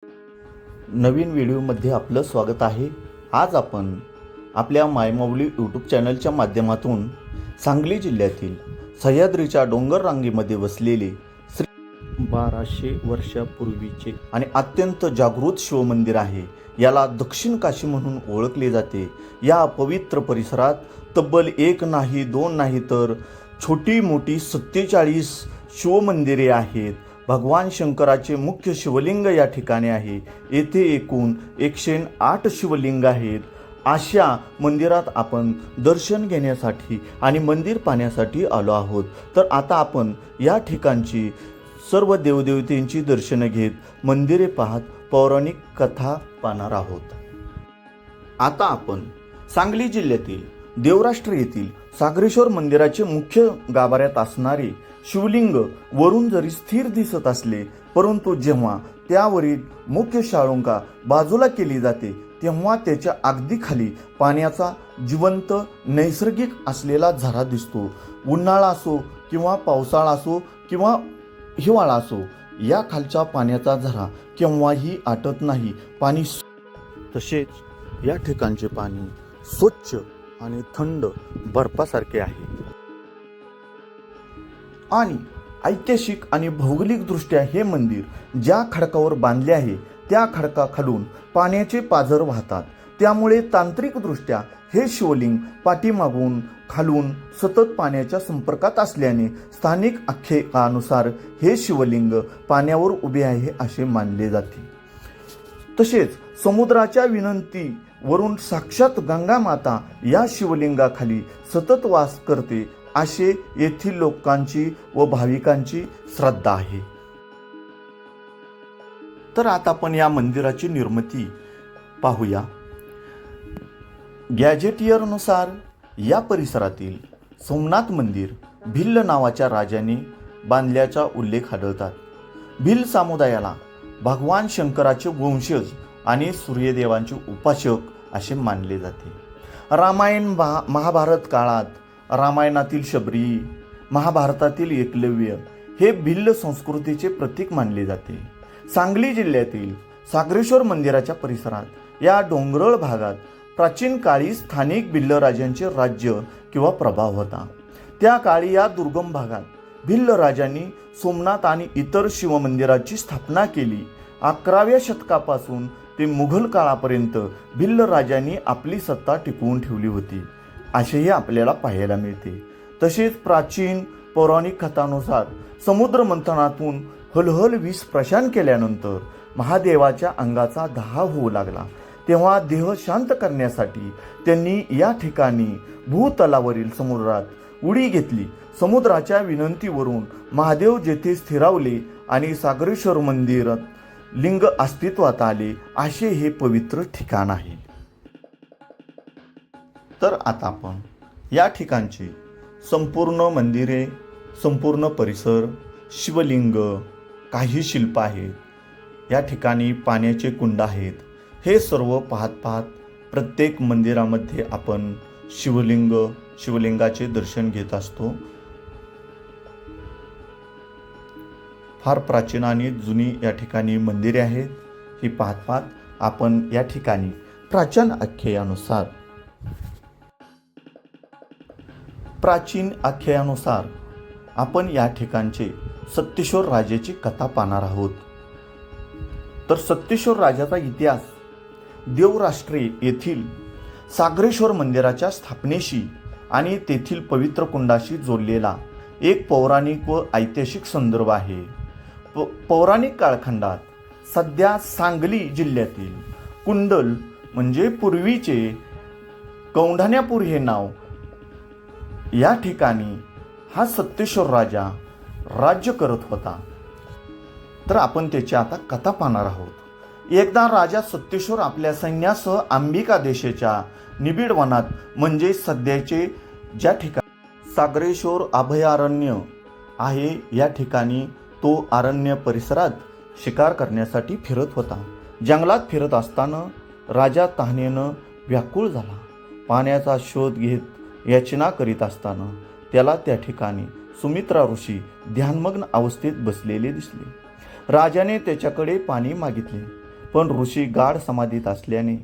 नवीन व्हिडिओमध्ये आपलं स्वागत आहे। आज आपण आपल्या मायमाऊली यूट्यूब चॅनलच्या माध्यमातून सांगली जिल्ह्यातील सह्याद्रीच्या डोंगर रांगेमध्ये वसलेले श्री 1200 वर्षापूर्वीचे आणि अत्यंत जागृत शिवमंदिर आहे। याला दक्षिण काशी म्हणून ओळखले जाते। या पवित्र परिसरात तब्बल एक नाही दोन नाही तर छोटी मोठी 47 शिवमंदिरे आहेत। भगवान शंकराचे मुख्य शिवलिंग या ठिकाणी आहे। येथे एकूण 108 शिवलिंग आहेत। अशा मंदिरात आपण दर्शन घेण्यासाठी आणि मंदिर पाहण्यासाठी आलो आहोत। तर आता आपण या ठिकाणची सर्व देवदेवतेंची दर्शने घेत मंदिरे पाहत पौराणिक कथा पाहणार आहोत। आता आपण सांगली जिल्ह्यातील देवराष्ट्र येथील सागरेश्वर मंदिराचे मुख्य गाभाऱ्यात असणारे शिवलिंग वरून जरी स्थिर दिसत असले, परंतु जेव्हा त्यावरील मुख्य शाळुंका बाजूला केली जाते तेव्हा त्याच्या अगदी खाली पाण्याचा जिवंत नैसर्गिक असलेला झरा दिसतो। उन्हाळा असो किंवा पावसाळा असो किंवा हिवाळा असो, या खालच्या पाण्याचा झरा केव्हाही आटत नाही। पाणी तसेच या ठिकाणचे पाणी स्वच्छ आणि थंड बर्फासारखे आहे आणि ऐतिहासिक आणि भौगोलिक दृष्ट्या हे मंदिर ज्या खडकावर बांधले आहे त्या खडकाखालून पाण्याचे पाझर वाहतात। त्यामुळे तांत्रिकदृष्ट्या हे शिवलिंग पाठीमागून खालून सतत पाण्याच्या संपर्कात असल्याने स्थानिक आख्यायिकानुसार हे शिवलिंग पाण्यावर उभे आहे असे मानले जाते। तसेच समुद्राच्या विनंतीवरून साक्षात गंगा माता या शिवलिंगाखाली सतत वास करते असे येथील लोकांची व भाविकांची श्रद्धा आहे। तर आता आपण या मंदिराची निर्मिती पाहूया। गॅजेटियरनुसार या परिसरातील सोमनाथ मंदिर भिल्ल नावाच्या राजाने बांधल्याचा उल्लेख आढळतात। भिल्ल समुदायाला भगवान शंकराचे वंशज आणि सूर्यदेवांचे उपासक असे मानले जाते। रामायण महाभारत काळात रामायणातील शबरी, महाभारतातील एकलव्य हे भिल्ल संस्कृतीचे प्रतीक मानले जाते। सांगली जिल्ह्यातील सागरेश्वर मंदिराच्या परिसरात या डोंगराळ भागात प्राचीन काळी स्थानिक भिल्ल राजांचे राज्य किंवा प्रभाव होता। त्या काळी या दुर्गम भागात भिल्ल राजांनी सोमनाथ आणि इतर शिवमंदिराची स्थापना केली। 11व्या शतकापासून ते मुघल काळापर्यंत भिल्ल राजांनी आपली सत्ता टिकवून ठेवली होती असेही आपल्याला पाहायला मिळते। तसेच प्राचीन पौराणिक कथानुसार समुद्र मंथनातून हलहल विष प्रशान केल्यानंतर महादेवाच्या अंगाचा दाह होऊ लागला। तेव्हा देह शांत करण्यासाठी त्यांनी या ठिकाणी भूतलावरील समुद्रात उडी घेतली। समुद्राच्या विनंतीवरून महादेव जेथे स्थिरावले आणि सागरेश्वर मंदिरात लिंग अस्तित्वात आले असे हे पवित्र ठिकाण आहे। तर आता आपण या ठिकाणची संपूर्ण मंदिरे, संपूर्ण परिसर, शिवलिंग, काही शिल्प आहेत, या ठिकाणी पाण्याचे कुंड आहेत, हे सर्व पाहत प्रत्येक मंदिरामध्ये आपण शिवलिंगाचे दर्शन घेत असतो। फार प्राचीन आणि जुनी या ठिकाणी मंदिरे आहेत। ही पाहत आपण या ठिकाणी प्राचीन आख्यायानुसार आपण या ठिकाणचे सत्तेश्वर राजाची कथा पाहणार आहोत। तर सत्तेश्वर राजाचा इतिहास देवराष्ट्रे येथील सागरेश्वर मंदिराच्या स्थापनेशी आणि तेथील पवित्र कुंडाशी जोडलेला एक पौराणिक व ऐतिहासिक संदर्भ आहे। पौराणिक कालखंडात सध्या सांगली जिल्ह्यातील कुंडल म्हणजे पूर्वीचे कौंढाण्यापूर हे नाव, या ठिकाणी हा सत्तेश्वर राजा राज्य करत होता। तर आपण त्याची आता कथा पाहणार आहोत। एकदा राजा सत्तेश्वर आपल्या सैन्यासह अंबिका देशाच्या निबिड वनात म्हणजे सध्याचे ज्या ठिकाणी सागरेश्वर अभयारण्य आहे या ठिकाणी तो अरण्य परिसरात शिकार करण्यासाठी फिरत होता। जंगलात फिरत असताना राजा तहानेनं व्याकुळ झाला। पाण्याचा शोध घेत याचना करीत असताना त्याला त्या ठिकाणी सुमित्रा ऋषी ध्यानमग्न अवस्थेत बसलेले दिसले। राजाने त्याच्याकडे पाणी मागितले। पण ऋषी गाढ समाधीत असल्याने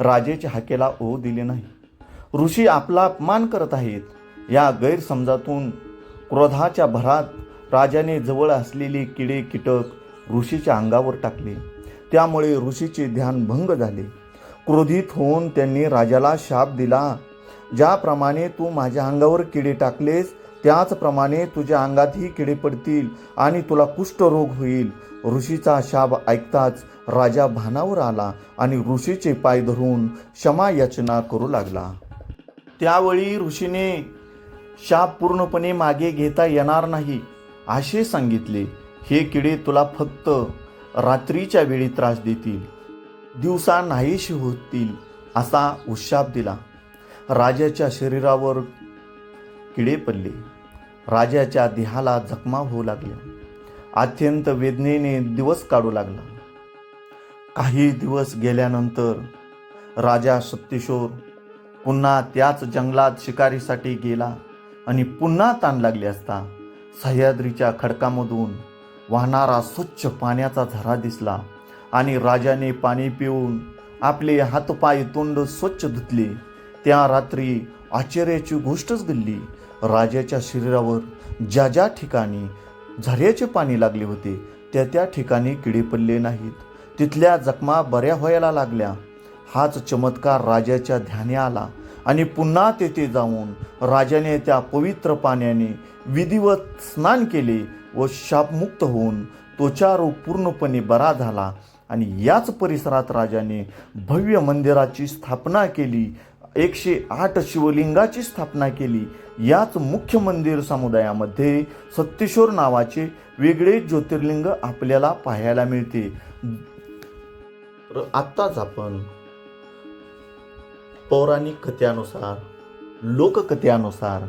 राजाच्या हाकेला ओ दिले नाही. ऋषी आपला अपमान करत आहेत या गैरसमजातून क्रोधाच्या भरात राजाने जवळ असलेले किडे कीटक ऋषीच्या अंगावर टाकले. त्यामुळे ऋषीचे ध्यान भंग झाले. क्रोधित होऊन त्यांनी राजाला शाप दिला, ज्याप्रमाणे तू माझ्या अंगावर किडे टाकलेस त्याचप्रमाणे तुझ्या अंगातही किडे पडतील आणि तुला कुष्ठरोग होईल. ऋषीचा शाप ऐकताच राजा भानावर आला आणि ऋषीचे पाय धरून क्षमा याचना करू लागला. त्यावेळी ऋषीने शाप पूर्णपणे मागे घेता येणार नाही असे सांगितले. हे किडे तुला फक्त रात्रीच्या वेळी त्रास देतील, दिवसा नाहीशी होतील असा उशाप दिला. राजाच्या शरीरावर किडे पडले. राजाच्या देहाला जखमा होऊ लागल्या. अत्यंत वेदनेने दिवस काढू लागला. काही दिवस गेल्यानंतर राजा सत्यशोर पुन्हा त्याच जंगलात शिकारीसाठी गेला आणि पुन्हा ताण लागले असता सह्याद्रीच्या खडकामधून वाहणारा स्वच्छ पाण्याचा झरा दिसला आणि राजाने पाणी पिऊन आपले हातपाय तोंड स्वच्छ धुतले. त्या रात्री आश्चर्याची गोष्टच घडली. राजाच्या शरीरावर ज्या ज्या ठिकाणी झऱ्याचे पाणी लागले होते त्या ठिकाणी किडे पडले नाहीत. तिथल्या जखमा बऱ्या व्हायला लागल्या. हाच चमत्कार राजाच्या ध्यानी आला आणि पुन्हा तेथे जाऊन राजाने त्या पवित्र पाण्याने विधिवत स्नान केले व शापमुक्त होऊन त्वचा रोग पूर्णपणे बरा झाला. आणि याच परिसरात राजाने भव्य मंदिराची स्थापना केली. 108 शिवलिंगाची स्थापना केली. याच मुख्य मंदिर समुदायामध्ये सत्यशोर नावाचे वेगळे ज्योतिर्लिंग आपल्याला पाहायला मिळते. आत्ताच आपण पौराणिक कथेनुसार, लोककथेनुसार,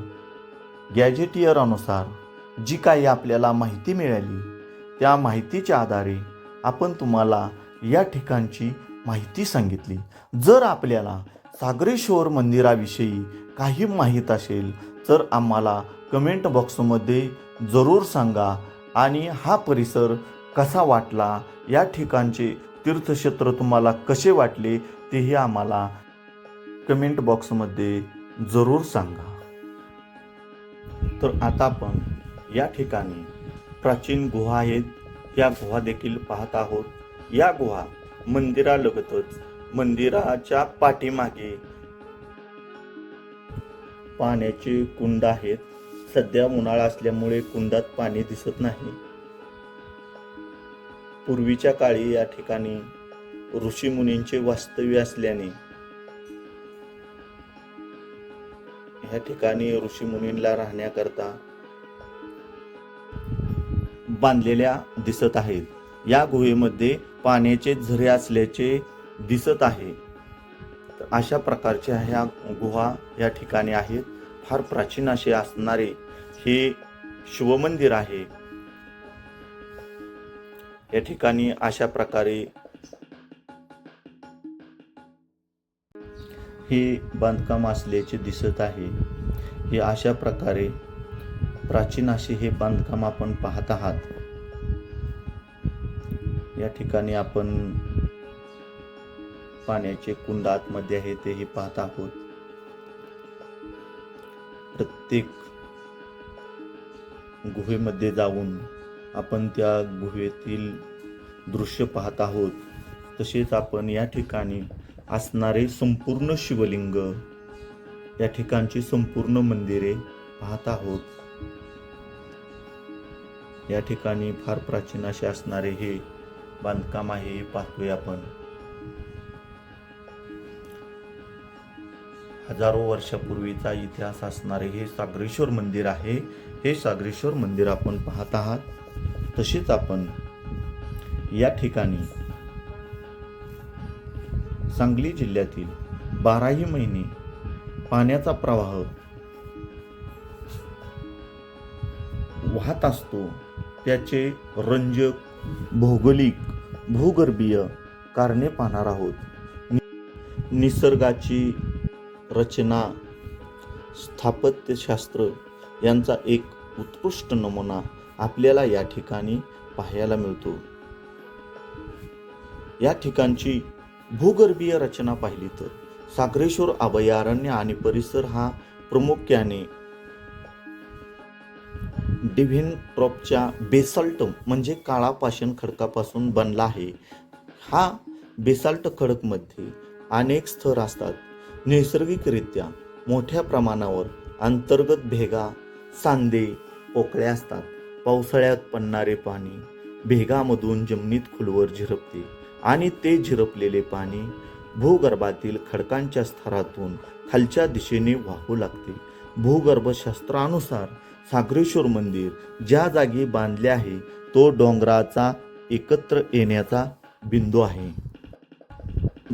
गॅजेटियर अनुसार जी काही आपल्याला माहिती मिळाली त्या माहितीच्या आधारे आपण तुम्हाला या ठिकाणची माहिती सांगितली. जर आपल्याला सागरेश्वर मंदिराविषयी काही माहीत असेल तर आम्हाला कमेंट बॉक्समध्ये जरूर सांगा आणि हा परिसर कसा वाटला, या ठिकाणचे तीर्थक्षेत्र तुम्हाला कसे वाटले तेही आम्हाला कमेंट बॉक्समध्ये जरूर सांगा. तर आता आपण या ठिकाणी प्राचीन गुहा आहेत, या गुहा देखील पाहत आहोत. या गुहा मंदिरालगतच मंदिराच्या पाठीमागे पाण्याचे कुंड आहेत. सध्या उन्हाळा असल्यामुळे कुंडात पाणी दिसत नाही. पूर्वीच्या काळी या ठिकाणी ऋषी मुनींचे वास्तव्य असल्याने या ठिकाणी ऋषी मुनींना राहण्याकरता बांधलेल्या दिसत आहेत. या गुहेमध्ये पाण्याचे झरे असल्याचे दिसत आहे. अशा प्रकारच्या ह्या गुहा या ठिकाणी आहेत. फार प्राचीन असे असणारे हे शिवमंदिर आहे. या ठिकाणी अशा प्रकारे हे बांधकाम असल्याचे दिसत आहे. हे अशा प्रकारे प्राचीन असे हे बांधकाम आपण पाहत आहात. या ठिकाणी आपण पाण्याचे कुंड आतमध्ये आहे तेही पाहत आहोत. प्रत्येक गुहेमध्ये जाऊन आपण त्या गुहेतील दृश्य पाहत आहोत. तसेच आपण या ठिकाणी असणारे संपूर्ण शिवलिंग, या ठिकाणची संपूर्ण मंदिरे पाहत आहोत. या ठिकाणी फार प्राचीन असे असणारे हे बांधकाम आहे, हे पाहतोय आपण. हजारो वर्षापूर्वीचा इतिहास असणारे हे सागरेश्वर मंदिर आहे. हे सागरेश्वर मंदिर आपण पाहत आहात. तसेच आपण या ठिकाणी सांगली जिल्ह्यातील 12ही महिने पाण्याचा प्रवाह वाहत असतो. त्याचे रंजक भौगोलिक भूगर्भीय कारणे पाहणार आहोत. निसर्गाची रचना, स्थापत्यशास्त्र यांचा एक उत्कृष्ट नमुना आपल्याला या ठिकाणी पाहायला मिळतो. या ठिकाणची भूगर्भीय रचना पाहिली तर सागरेश्वर अभयारण्य आणि परिसर हा प्रामुख्याने डिव्हिनट्रॉपच्या बेसाल्ट म्हणजे काळा पाषाण खडकापासून बनला आहे. हा बेसाल्ट खडकमध्ये अनेक स्तर असतात. नैसर्गिकरित्या मोठ्या प्रमाणावर अंतर्गत भेगा, सांधे, पोकळ्या असतात. पावसाळ्यात पडणारे पाणी भेगामधून जमिनीत खोलवर झिरपते आणि ते झिरपलेले पाणी भूगर्भातील खडकांच्या स्तरातून खालच्या दिशेने वाहू लागते. भूगर्भशास्त्रानुसार सागरेश्वर मंदिर ज्या जागी बांधले आहे तो डोंगराचा एकत्र येण्याचा बिंदू आहे,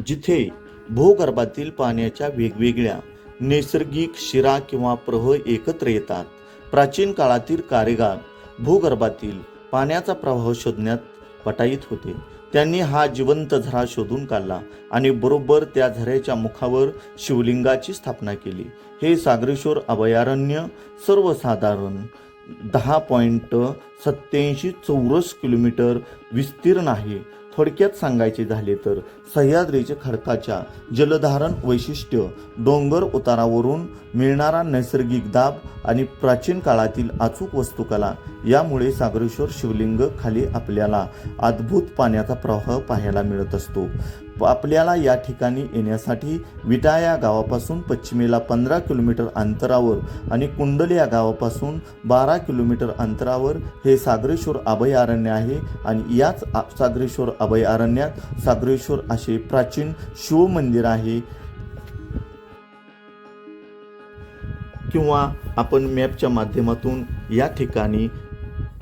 जिथे भूगर्भातील पाण्याच्या वेगवेगळ्या नैसर्गिक शिरा किंवा प्रवाह एकत्र येतात. प्राचीन काळातील कारागीर भूगर्भातील पाण्याचा प्रवाह शोधण्यात पटाईत होते. त्यांनी हा जिवंत झरा शोधून काढला आणि बरोबर त्या झऱ्याच्या मुखावर शिवलिंगाची स्थापना केली. हे सागरेश्वर अभयारण्य सर्वसाधारण 10.87 चौरस किलोमीटर विस्तीर्ण आहे. थोडक्यात सांगायचे झाले तर सह्याद्रीच्या खडकाच्या जलधारण वैशिष्ट्य, डोंगर उतारावरून मिळणारा नैसर्गिक दाब आणि प्राचीन काळातील अचूक वास्तुकला यामुळे सागरेश्वर शिवलिंग खाली आपल्याला अद्भुत पाण्याचा प्रवाह पाहायला मिळत असतो. आपल्याला या ठिकाणी येण्यासाठी विटा या गावापासून पश्चिमेला 15 किलोमीटर अंतरावर आणि कुंडल या गावापासून 12 किलोमीटर अंतरावर हे सागरेश्वर अभयारण्य आहे. आणि याच सागरेश्वर अभयारण्यात सागरेश्वर असे प्राचीन शिवमंदिर आहे. किंवा आपण मॅपच्या माध्यमातून या ठिकाणी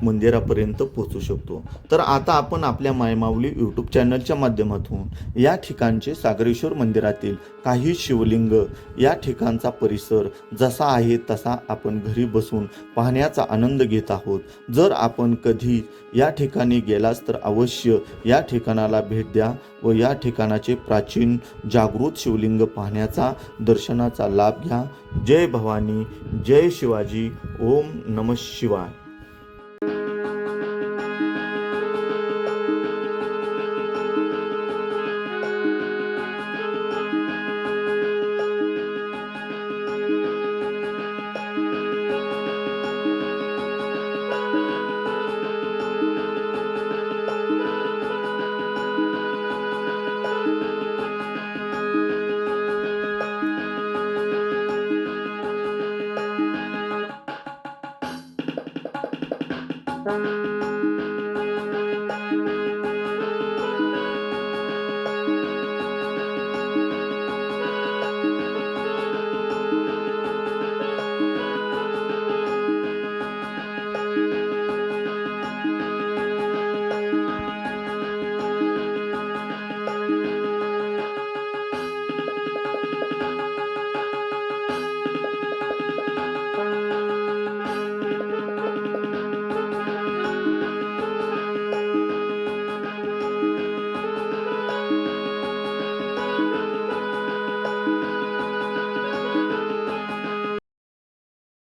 मंदिरापर्यंत पोहोचू शकतो. तर आता आपण आपल्या मायमाऊली यूट्यूब चॅनलच्या माध्यमातून या ठिकाणचे सागरेश्वर मंदिरातील काही शिवलिंग, या ठिकाणचा परिसर जसा आहे तसा आपण घरी बसून पाहण्याचा आनंद घेत आहोत. जर आपण कधी या ठिकाणी गेलास तर अवश्य या ठिकाणाला भेट द्या व या ठिकाणाचे प्राचीन जागृत शिवलिंग पाहण्याचा, दर्शनाचा लाभ घ्या. जय भवानी, जय शिवाजी, ओम नमः शिवाय.